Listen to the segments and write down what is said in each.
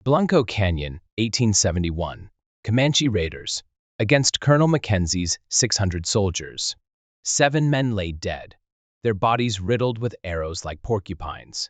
Blanco Canyon, 1871. Comanche raiders against Colonel Mackenzie's 600 soldiers. 7 men lay dead, their bodies riddled with arrows like porcupines.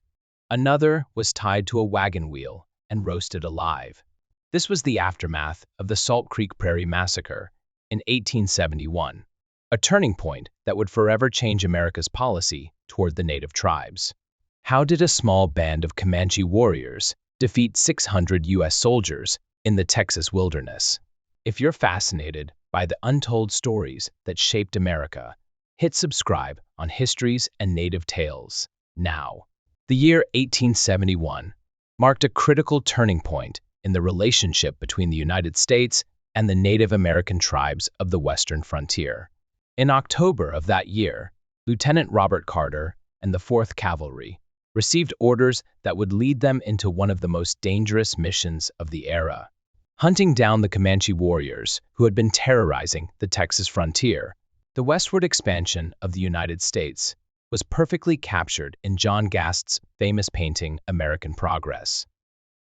Another was tied to a wagon wheel and roasted alive. This was the aftermath of the Salt Creek Prairie Massacre in 1871, a turning point that would forever change America's policy toward the native tribes. How did a small band of Comanche warriors defeat 600 U.S. soldiers in the Texas wilderness? If you're fascinated by the untold stories that shaped America, hit subscribe on Histories and Native Tales now. The year 1871 marked a critical turning point in the relationship between the United States and the Native American tribes of the western frontier. In October of that year, Lieutenant Robert Carter and the 4th Cavalry received orders that would lead them into one of the most dangerous missions of the era. Hunting down the Comanche warriors who had been terrorizing the Texas frontier, the westward expansion of the United States was perfectly captured in John Gast's famous painting American Progress,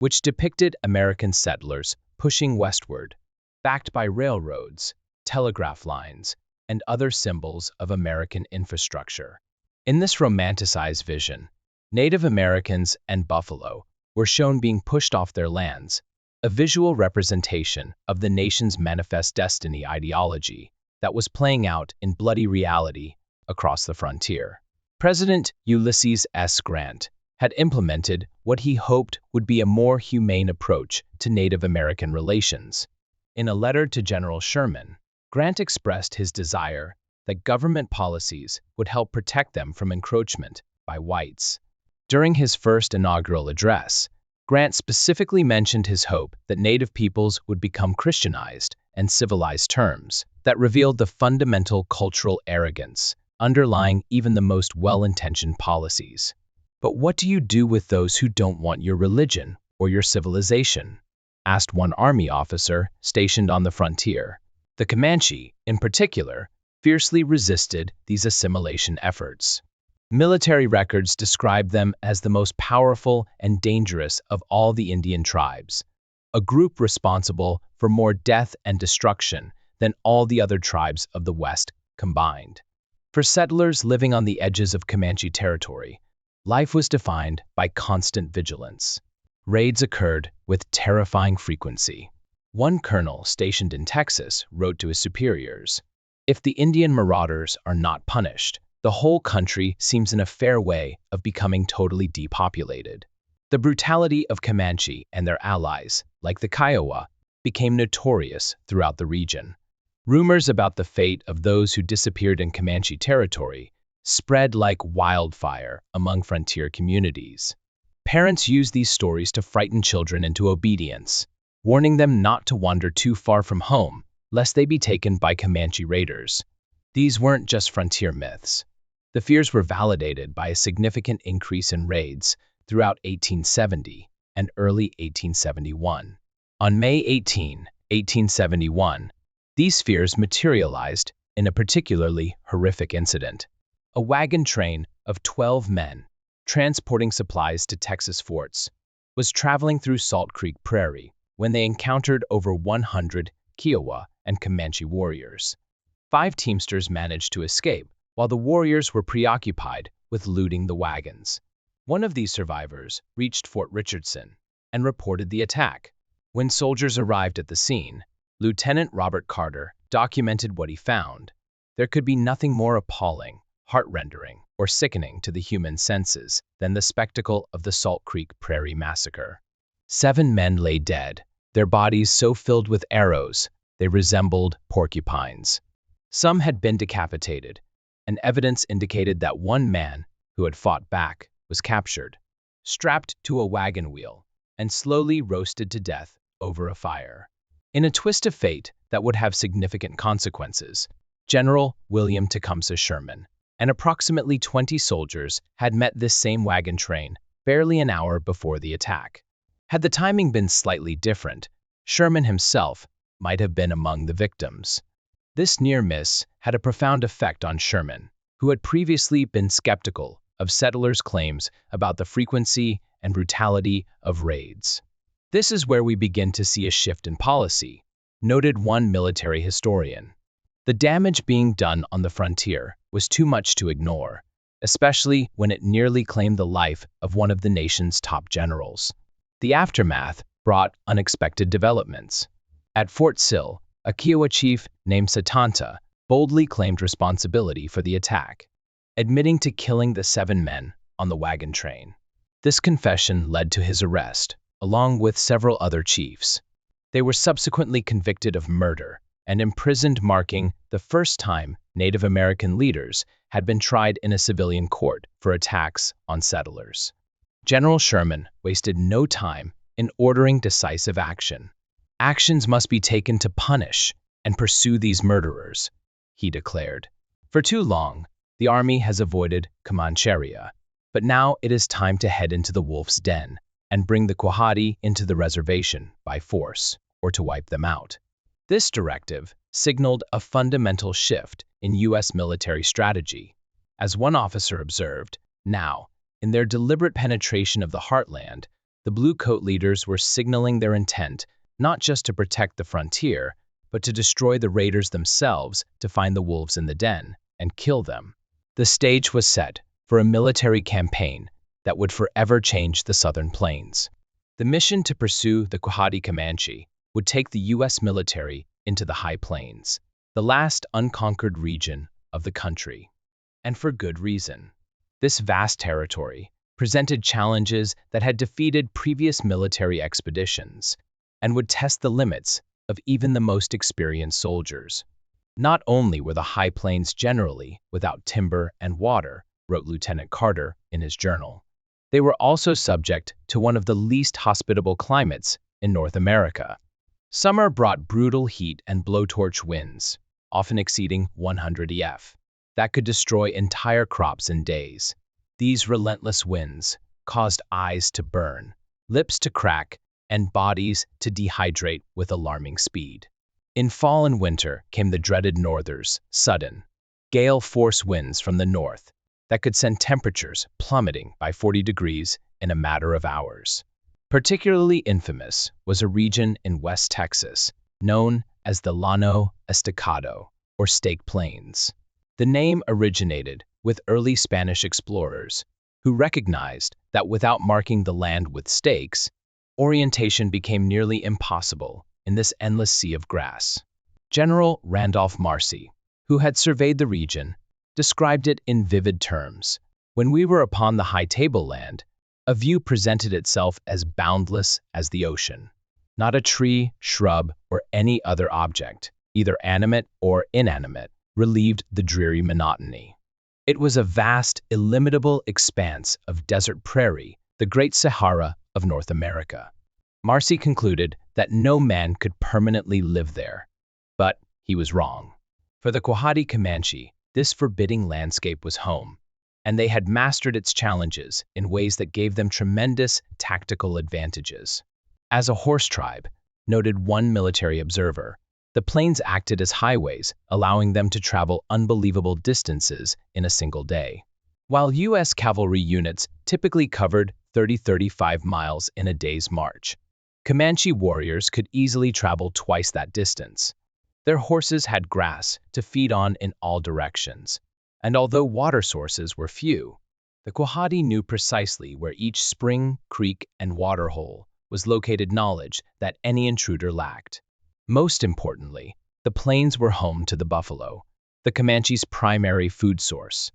which depicted American settlers pushing westward, backed by railroads, telegraph lines, and other symbols of American infrastructure. In this romanticized vision, Native Americans and buffalo were shown being pushed off their lands, a visual representation of the nation's manifest destiny ideology that was playing out in bloody reality across the frontier. President Ulysses S. Grant had implemented what he hoped would be a more humane approach to Native American relations. In a letter to General Sherman, Grant expressed his desire that government policies would help protect them from encroachment by whites. During his first inaugural address, Grant specifically mentioned his hope that Native peoples would become Christianized and civilized, terms that revealed the fundamental cultural arrogance underlying even the most well-intentioned policies. But what do you do with those who don't want your religion or your civilization? Asked one Army officer stationed on the frontier. The Comanche, in particular, fiercely resisted these assimilation efforts. Military records describe them as the most powerful and dangerous of all the Indian tribes, a group responsible for more death and destruction than all the other tribes of the West combined. For settlers living on the edges of Comanche territory, life was defined by constant vigilance. Raids occurred with terrifying frequency. One colonel stationed in Texas wrote to his superiors, "If the Indian marauders are not punished, the whole country seems in a fair way of becoming totally depopulated." The brutality of Comanche and their allies, like the Kiowa, became notorious throughout the region. Rumors about the fate of those who disappeared in Comanche territory spread like wildfire among frontier communities. Parents used these stories to frighten children into obedience, warning them not to wander too far from home, lest they be taken by Comanche raiders. These weren't just frontier myths. The fears were validated by a significant increase in raids throughout 1870 and early 1871. On May 18, 1871, these fears materialized in a particularly horrific incident. A wagon train of 12 men, transporting supplies to Texas forts, was traveling through Salt Creek Prairie when they encountered over 100 Kiowa and Comanche warriors. 5 teamsters managed to escape, while the warriors were preoccupied with looting the wagons. One of these survivors reached Fort Richardson and reported the attack. When soldiers arrived at the scene, Lieutenant Robert Carter documented what he found. There could be nothing more appalling, heart-rending, or sickening to the human senses than the spectacle of the Salt Creek Prairie Massacre. 7 men lay dead, their bodies so filled with arrows they resembled porcupines. Some had been decapitated, and evidence indicated that one man, who had fought back, was captured, strapped to a wagon wheel, and slowly roasted to death over a fire. In a twist of fate that would have significant consequences, General William Tecumseh Sherman and approximately 20 soldiers had met this same wagon train barely an hour before the attack. Had the timing been slightly different, Sherman himself might have been among the victims. This near miss had a profound effect on Sherman, who had previously been skeptical of settlers' claims about the frequency and brutality of raids. This is where we begin to see a shift in policy, noted one military historian. The damage being done on the frontier was too much to ignore, especially when it nearly claimed the life of one of the nation's top generals. The aftermath brought unexpected developments. At Fort Sill, a Kiowa chief named Satanta boldly claimed responsibility for the attack, admitting to killing the 7 men on the wagon train. This confession led to his arrest, along with several other chiefs. They were subsequently convicted of murder and imprisoned, marking the first time Native American leaders had been tried in a civilian court for attacks on settlers. General Sherman wasted no time in ordering decisive action. Actions must be taken to punish and pursue these murderers, he declared. For too long, the army has avoided Comancheria, but now it is time to head into the wolf's den and bring the Quahadi into the reservation by force, or to wipe them out. This directive signaled a fundamental shift in U.S. military strategy. As one officer observed, now, in their deliberate penetration of the heartland, the Blue Coat leaders were signaling their intent not just to protect the frontier, but to destroy the raiders themselves, to find the wolves in the den and kill them. The stage was set for a military campaign that would forever change the Southern Plains. The mission to pursue the Quahadi Comanche would take the U.S. military into the High Plains, the last unconquered region of the country. And for good reason. This vast territory presented challenges that had defeated previous military expeditions and would test the limits of even the most experienced soldiers. Not only were the High Plains generally without timber and water, wrote Lieutenant Carter in his journal, they were also subject to one of the least hospitable climates in North America. Summer brought brutal heat and blowtorch winds, often exceeding 100 EF, that could destroy entire crops in days. These relentless winds caused eyes to burn, lips to crack, and bodies to dehydrate with alarming speed. In fall and winter came the dreaded northers, sudden, gale-force winds from the north that could send temperatures plummeting by 40 degrees in a matter of hours. Particularly infamous was a region in West Texas known as the Llano Estacado, or Stake Plains. The name originated with early Spanish explorers who recognized that without marking the land with stakes, orientation became nearly impossible in this endless sea of grass. General Randolph Marcy, who had surveyed the region, described it in vivid terms. When we were upon the high tableland, a view presented itself as boundless as the ocean. Not a tree, shrub, or any other object, either animate or inanimate, relieved the dreary monotony. It was a vast, illimitable expanse of desert prairie, the Great Sahara of North America. Marcy concluded that no man could permanently live there. But he was wrong. For the Quahadi Comanche, this forbidding landscape was home, and they had mastered its challenges in ways that gave them tremendous tactical advantages. As a horse tribe, noted one military observer, the plains acted as highways, allowing them to travel unbelievable distances in a single day. While U.S. cavalry units typically covered 30-35 miles in a day's march, Comanche warriors could easily travel twice that distance. Their horses had grass to feed on in all directions, and although water sources were few, the Quahadi knew precisely where each spring, creek, and waterhole was located, knowledge that any intruder lacked. Most importantly, the plains were home to the buffalo, the Comanche's primary food source.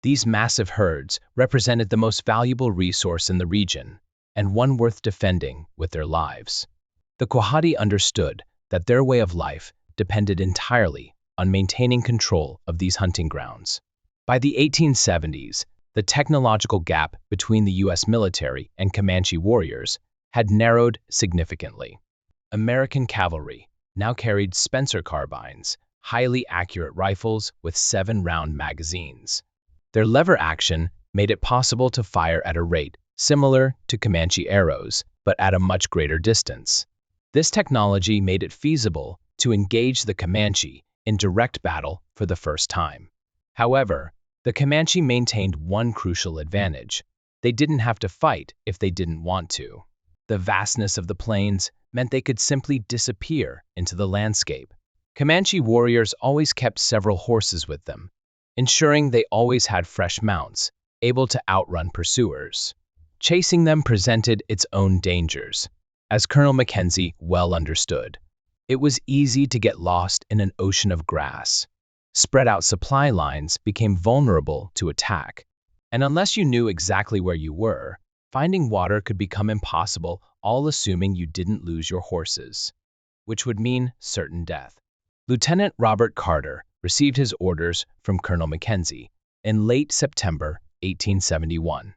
These massive herds represented the most valuable resource in the region, and one worth defending with their lives. The Quahadi understood that their way of life depended entirely on maintaining control of these hunting grounds. By the 1870s, the technological gap between the U.S. military and Comanche warriors had narrowed significantly. American cavalry now carried Spencer carbines, highly accurate rifles with 7-round magazines. Their lever action made it possible to fire at a rate similar to Comanche arrows, but at a much greater distance. This technology made it feasible to engage the Comanche in direct battle for the first time. However, the Comanche maintained one crucial advantage. They didn't have to fight if they didn't want to. The vastness of the plains meant they could simply disappear into the landscape. Comanche warriors always kept several horses with them, ensuring they always had fresh mounts, able to outrun pursuers. Chasing them presented its own dangers, as Colonel Mackenzie well understood. It was easy to get lost in an ocean of grass. Spread out supply lines became vulnerable to attack, and unless you knew exactly where you were, finding water could become impossible, all assuming you didn't lose your horses, which would mean certain death. Lieutenant Robert Carter received his orders from Colonel Mackenzie in late September 1871.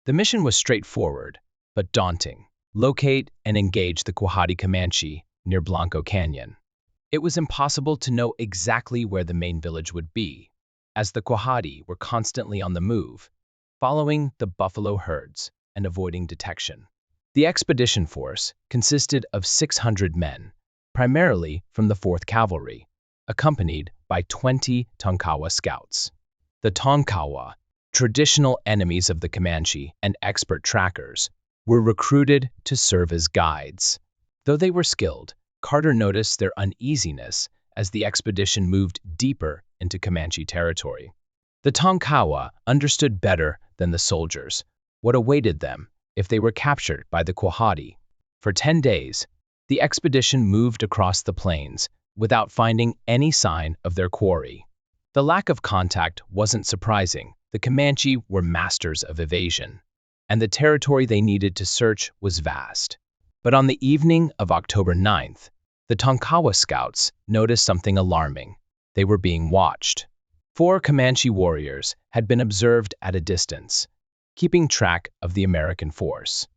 The mission was straightforward, but daunting. Locate and engage the Quahadi Comanche near Blanco Canyon. It was impossible to know exactly where the main village would be, as the Quahadi were constantly on the move, following the buffalo herds and avoiding detection. The expedition force consisted of 600 men, primarily from the 4th Cavalry, accompanied by 20 Tonkawa scouts. The Tonkawa, traditional enemies of the Comanche and expert trackers, were recruited to serve as guides. Though they were skilled, Carter noticed their uneasiness as the expedition moved deeper into Comanche territory. The Tonkawa understood better than the soldiers what awaited them if they were captured by the Quahadi. For 10 days, the expedition moved across the plains without finding any sign of their quarry. The lack of contact wasn't surprising. The Comanche were masters of evasion, and the territory they needed to search was vast. But on the evening of October 9th, the Tonkawa scouts noticed something alarming. They were being watched. 4 Comanche warriors had been observed at a distance, keeping track of the American force.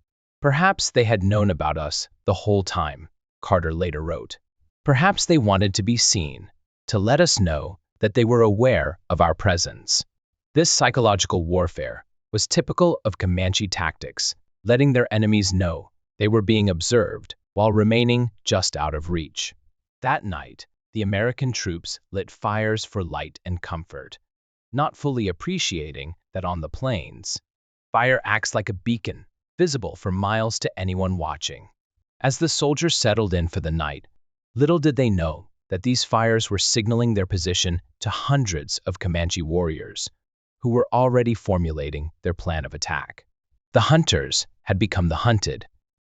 Perhaps they had known about us the whole time, Carter later wrote. Perhaps they wanted to be seen, to let us know that they were aware of our presence. This psychological warfare was typical of Comanche tactics, letting their enemies know they were being observed while remaining just out of reach. That night, the American troops lit fires for light and comfort, not fully appreciating that on the plains, fire acts like a beacon, visible for miles to anyone watching. As the soldiers settled in for the night, little did they know that these fires were signaling their position to hundreds of Comanche warriors who were already formulating their plan of attack. The hunters had become the hunted.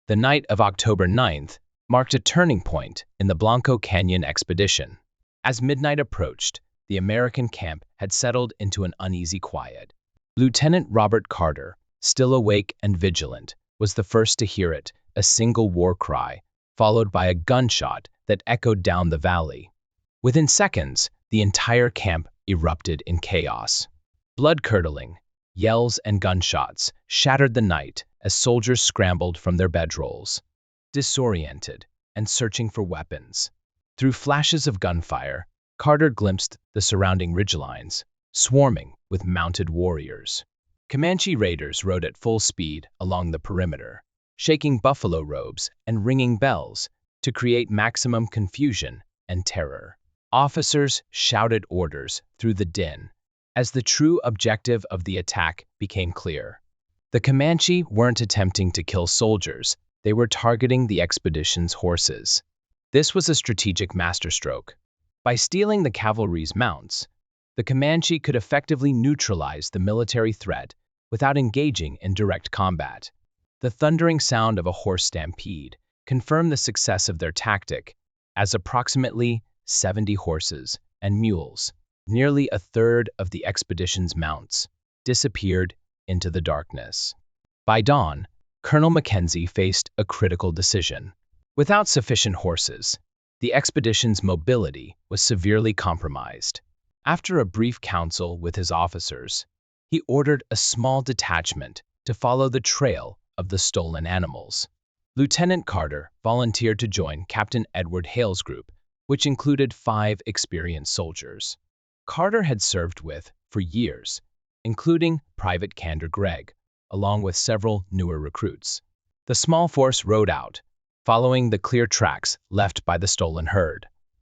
The night of October 9th marked a turning point in the Blanco Canyon expedition. As midnight approached, the American camp had settled into an uneasy quiet. Lieutenant Robert Carter, still awake and vigilant, was the first to hear it, a single war cry, followed by a gunshot that echoed down the valley. Within seconds, the entire camp erupted in chaos. Blood-curdling yells and gunshots shattered the night as soldiers scrambled from their bedrolls, disoriented and searching for weapons. Through flashes of gunfire, Carter glimpsed the surrounding ridgelines, swarming with mounted warriors. Comanche raiders rode at full speed along the perimeter, shaking buffalo robes and ringing bells to create maximum confusion and terror. Officers shouted orders through the din as the true objective of the attack became clear. The Comanche weren't attempting to kill soldiers, they were targeting the expedition's horses. This was a strategic masterstroke. By stealing the cavalry's mounts, the Comanche could effectively neutralize the military threat without engaging in direct combat. The thundering sound of a horse stampede confirmed the success of their tactic, as approximately 70 horses and mules, nearly a third of the expedition's mounts, disappeared into the darkness. By dawn, Colonel Mackenzie faced a critical decision. Without sufficient horses, the expedition's mobility was severely compromised. After a brief council with his officers, he ordered a small detachment to follow the trail of the stolen animals. Lieutenant Carter volunteered to join Captain Edward Hale's group, which included 5 experienced soldiers Carter had served with for years, including Private Kander Gregg, along with several newer recruits. The small force rode out, following the clear tracks left by the stolen herd.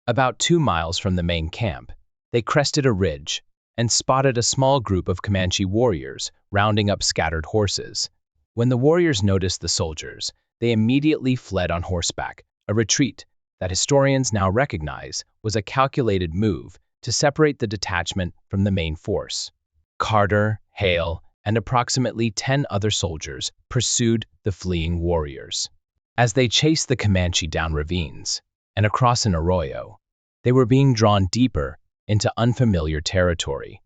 About 2 miles from the main camp, they crested a ridge and spotted a small group of Comanche warriors rounding up scattered horses. When the warriors noticed the soldiers, they immediately fled on horseback, a retreat that historians now recognize was a calculated move to separate the detachment from the main force. Carter, Hale, and approximately 10 other soldiers pursued the fleeing warriors. As they chased the Comanche down ravines and across an arroyo, they were being drawn deeper into unfamiliar territory.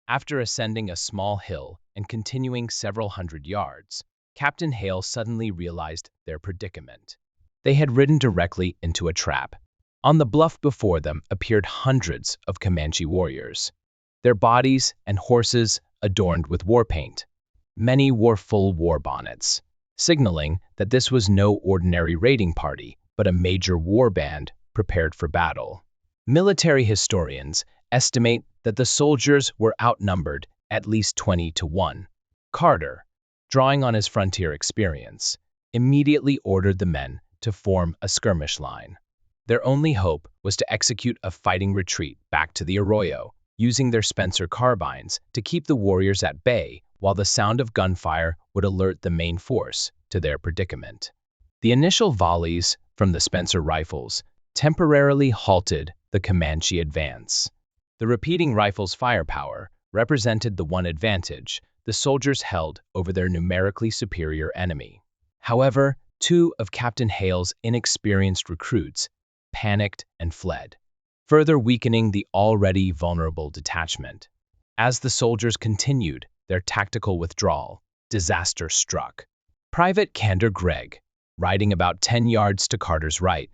After ascending a small hill and continuing several hundred yards, Captain Hale suddenly realized their predicament. They had ridden directly into a trap. On the bluff before them appeared hundreds of Comanche warriors, their bodies and horses adorned with war paint. Many wore full war bonnets, signaling that this was no ordinary raiding party, but a major war band prepared for battle. Military historians estimate that the soldiers were outnumbered at least 20 to 1. Carter, drawing on his frontier experience, immediately ordered the men to form a skirmish line. Their only hope was to execute a fighting retreat back to the arroyo, using their Spencer carbines to keep the warriors at bay while the sound of gunfire would alert the main force to their predicament. The initial volleys from the Spencer rifles temporarily halted the Comanche advance. The repeating rifles' firepower represented the one advantage the soldiers held over their numerically superior enemy. However, two of Captain Hale's inexperienced recruits panicked and fled, further weakening the already vulnerable detachment. As the soldiers continued their tactical withdrawal, disaster struck. Private Kander Gregg, riding about 10 yards to Carter's right,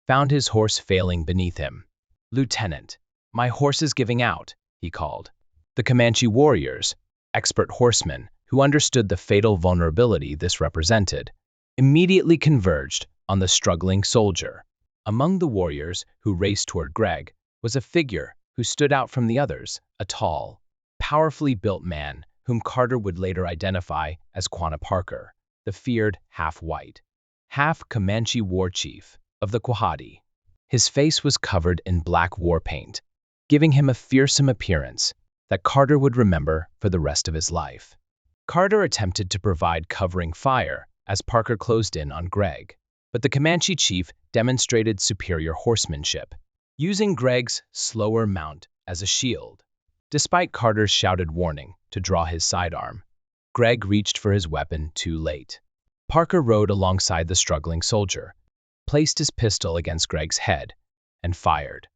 found his horse failing beneath him. "Lieutenant, my horse is giving out," he called. The Comanche warriors, expert horsemen who understood the fatal vulnerability this represented, immediately converged on the struggling soldier. Among the warriors who raced toward Gregg was a figure who stood out from the others, a tall, powerfully built man whom Carter would later identify as Quanah Parker, the feared half-white, half-Comanche war chief of the Quahadi. His face was covered in black war paint, giving him a fearsome appearance that Carter would remember for the rest of his life. Carter attempted to provide covering fire as Parker closed in on Gregg, but the Comanche chief demonstrated superior horsemanship, using Gregg's slower mount as a shield. Despite Carter's shouted warning to draw his sidearm, Gregg reached for his weapon too late. Parker rode alongside the struggling soldier, placed his pistol against Gregg's head, and fired.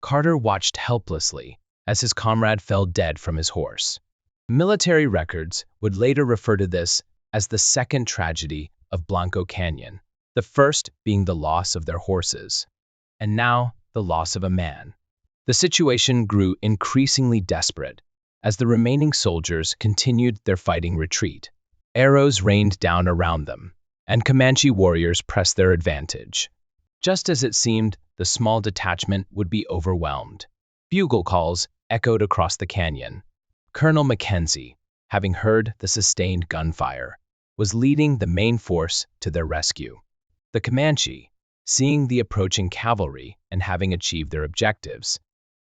Carter watched helplessly as his comrade fell dead from his horse. Military records would later refer to this as the second tragedy of Blanco Canyon, the first being the loss of their horses, and now the loss of a man. The situation grew increasingly desperate as the remaining soldiers continued their fighting retreat. Arrows rained down around them, and Comanche warriors pressed their advantage. Just as it seemed the small detachment would be overwhelmed, bugle calls echoed across the canyon. Colonel Mackenzie, having heard the sustained gunfire, was leading the main force to their rescue. The Comanche, seeing the approaching cavalry and having achieved their objectives,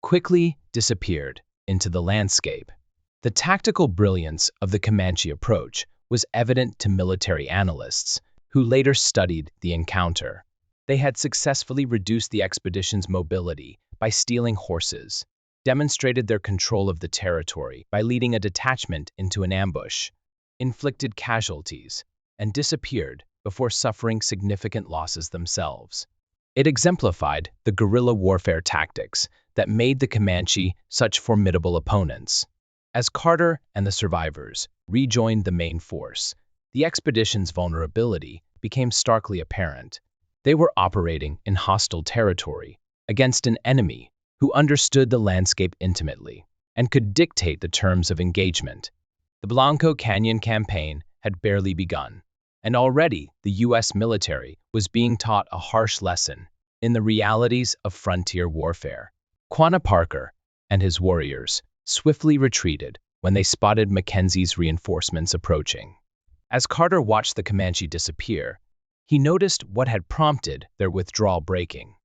quickly disappeared into the landscape. The tactical brilliance of the Comanche approach was evident to military analysts who later studied the encounter. They had successfully reduced the expedition's mobility by stealing horses, demonstrated their control of the territory by leading a detachment into an ambush, inflicted casualties, and disappeared before suffering significant losses themselves. It exemplified the guerrilla warfare tactics that made the Comanche such formidable opponents. As Carter and the survivors rejoined the main force, the expedition's vulnerability became starkly apparent. They were operating in hostile territory against an enemy who understood the landscape intimately and could dictate the terms of engagement. The Blanco Canyon campaign had barely begun, and already the U.S. military was being taught a harsh lesson in the realities of frontier warfare. Quanah Parker and his warriors swiftly retreated when they spotted Mackenzie's reinforcements approaching. As Carter watched the Comanche disappear, he noticed what had prompted their withdrawal breaking.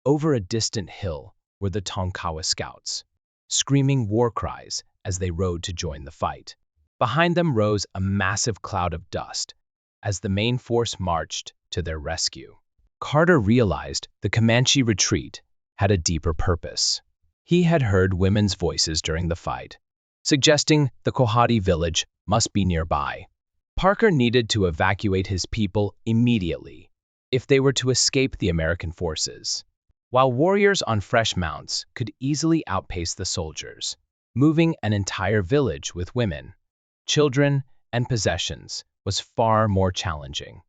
Over a distant hill were the Tonkawa scouts, screaming war cries as they rode to join the fight. Behind them rose a massive cloud of dust as the main force marched to their rescue. Carter realized the Comanche retreat had a deeper purpose. He had heard women's voices during the fight, suggesting the Quahadi village must be nearby. Parker needed to evacuate his people immediately if they were to escape the American forces. While warriors on fresh mounts could easily outpace the soldiers, moving an entire village with women, children, and possessions was far more challenging.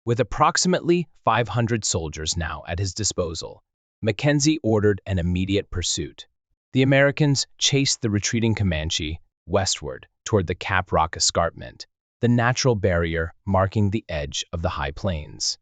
With approximately 500 soldiers now at his disposal, Mackenzie ordered an immediate pursuit. The Americans chased the retreating Comanche westward toward the Cap Rock Escarpment, the natural barrier marking the edge of the high plains.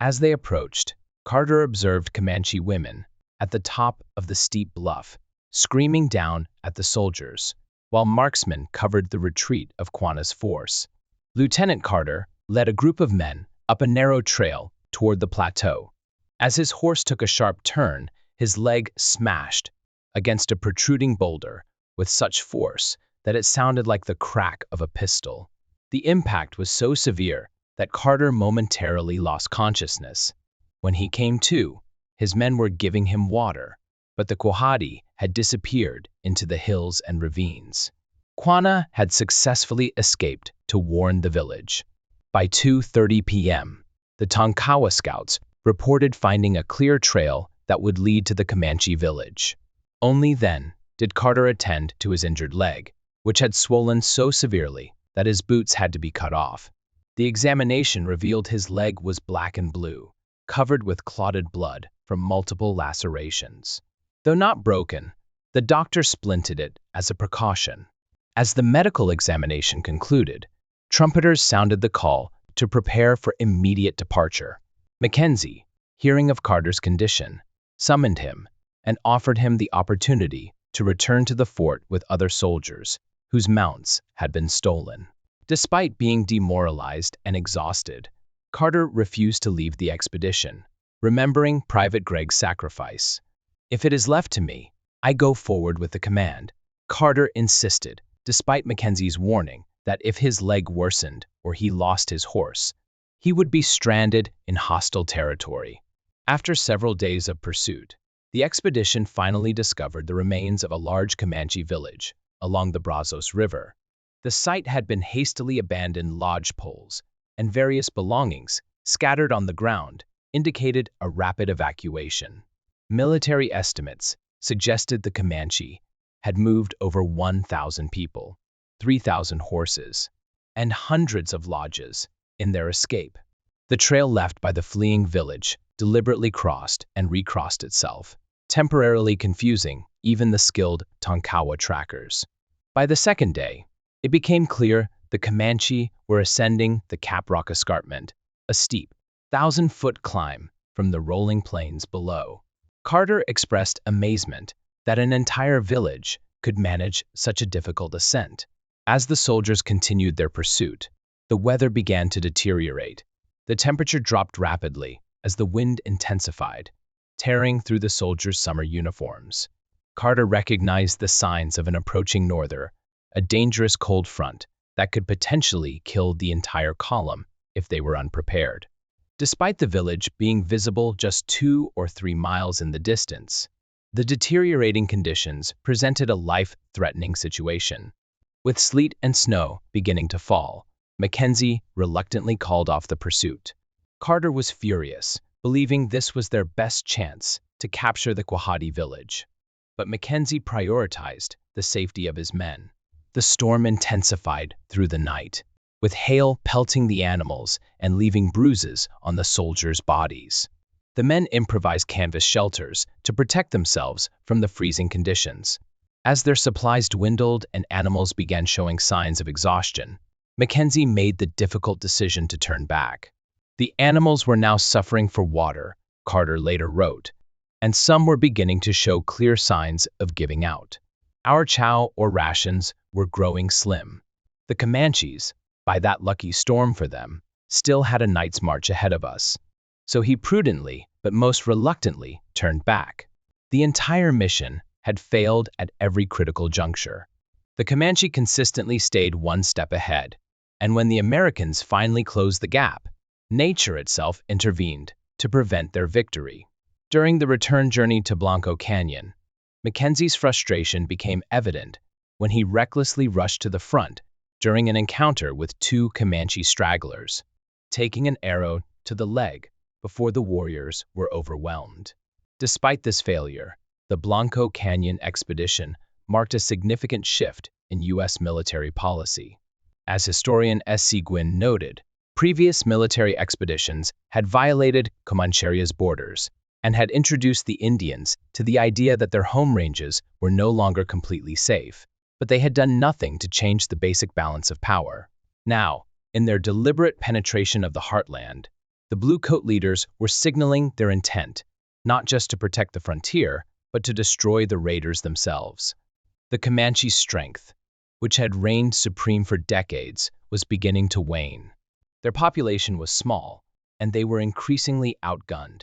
As they approached, Carter observed Comanche women at the top of the steep bluff, screaming down at the soldiers, while marksmen covered the retreat of Quanah's force. Lieutenant Carter led a group of men up a narrow trail toward the plateau. As his horse took a sharp turn, his leg smashed against a protruding boulder with such force that it sounded like the crack of a pistol. The impact was so severe that Carter momentarily lost consciousness. When he came to, his men were giving him water, but the Quahadi had disappeared into the hills and ravines. Quanah had successfully escaped to warn the village. By 2:30 p.m., the Tonkawa scouts reported finding a clear trail that would lead to the Comanche village. Only then did Carter attend to his injured leg, which had swollen so severely that his boots had to be cut off. The examination revealed his leg was black and blue, covered with clotted blood from multiple lacerations. Though not broken, the doctor splinted it as a precaution. As the medical examination concluded, trumpeters sounded the call to prepare for immediate departure. Mackenzie, hearing of Carter's condition, summoned him and offered him the opportunity to return to the fort with other soldiers whose mounts had been stolen. Despite being demoralized and exhausted, Carter refused to leave the expedition, remembering Private Gregg's sacrifice. "If it is left to me, I go forward with the command," Carter insisted, despite Mackenzie's warning that if his leg worsened or he lost his horse, he would be stranded in hostile territory. After several days of pursuit, the expedition finally discovered the remains of a large Comanche village along the Brazos River. The site had been hastily abandoned. Lodge poles and various belongings scattered on the ground indicated a rapid evacuation. Military estimates suggested the Comanche had moved over 1,000 people, 3,000 horses, and hundreds of lodges in their escape. The trail left by the fleeing village deliberately crossed and recrossed itself, temporarily confusing even the skilled Tonkawa trackers. By the second day, it became clear the Comanche were ascending the Cap Rock Escarpment, a steep, 1,000-foot climb from the rolling plains below. Carter expressed amazement that an entire village could manage such a difficult ascent. As the soldiers continued their pursuit, the weather began to deteriorate. The temperature dropped rapidly as the wind intensified, tearing through the soldiers' summer uniforms. Carter recognized the signs of an approaching norther, a dangerous cold front that could potentially kill the entire column if they were unprepared. Despite the village being visible just 2 or 3 miles in the distance, the deteriorating conditions presented a life-threatening situation. With sleet and snow beginning to fall, Mackenzie reluctantly called off the pursuit. Carter was furious, believing this was their best chance to capture the Quahadi village. But Mackenzie prioritized the safety of his men. The storm intensified through the night, with hail pelting the animals and leaving bruises on the soldiers' bodies. The men improvised canvas shelters to protect themselves from the freezing conditions. As their supplies dwindled and animals began showing signs of exhaustion, Mackenzie made the difficult decision to turn back. The animals were now suffering for water, Carter later wrote, and some were beginning to show clear signs of giving out. Our chow or rations were growing slim. The Comanches, by that lucky storm for them, still had a night's march ahead of us. So he prudently, but most reluctantly, turned back. The entire mission had failed at every critical juncture. The Comanche consistently stayed one step ahead, and when the Americans finally closed the gap, Nature itself intervened to prevent their victory. During the return journey to Blanco Canyon, Mackenzie's frustration became evident when he recklessly rushed to the front during an encounter with two Comanche stragglers, taking an arrow to the leg before the warriors were overwhelmed. Despite this failure, the Blanco Canyon expedition marked a significant shift in U.S. military policy. As historian S.C. Gwynn noted, previous military expeditions had violated Comanche's borders and had introduced the Indians to the idea that their home ranges were no longer completely safe, but they had done nothing to change the basic balance of power. Now, in their deliberate penetration of the heartland, the Blue Coat leaders were signaling their intent, not just to protect the frontier, but to destroy the raiders themselves. The Comanche strength, which had reigned supreme for decades, was beginning to wane. Their population was small, and they were increasingly outgunned.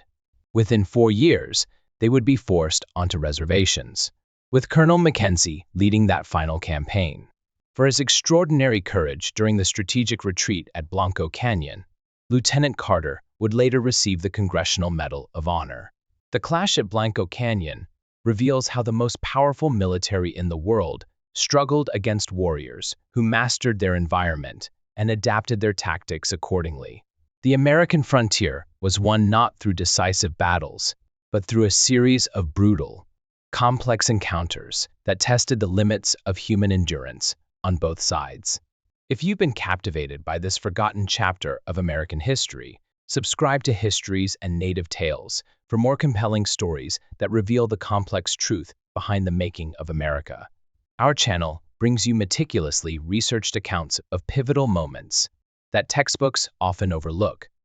Within 4 years, they would be forced onto reservations, with Colonel Mackenzie leading that final campaign. For his extraordinary courage during the strategic retreat at Blanco Canyon, Lieutenant Carter would later receive the Congressional Medal of Honor. The clash at Blanco Canyon reveals how the most powerful military in the world struggled against warriors who mastered their environment and adapted their tactics accordingly. The American frontier was won not through decisive battles, but through a series of brutal, complex encounters that tested the limits of human endurance on both sides. If you've been captivated by this forgotten chapter of American history, subscribe to Histories and Native Tales for more compelling stories that reveal the complex truth behind the making of America. Our channel brings you meticulously researched accounts of pivotal moments that textbooks often overlook,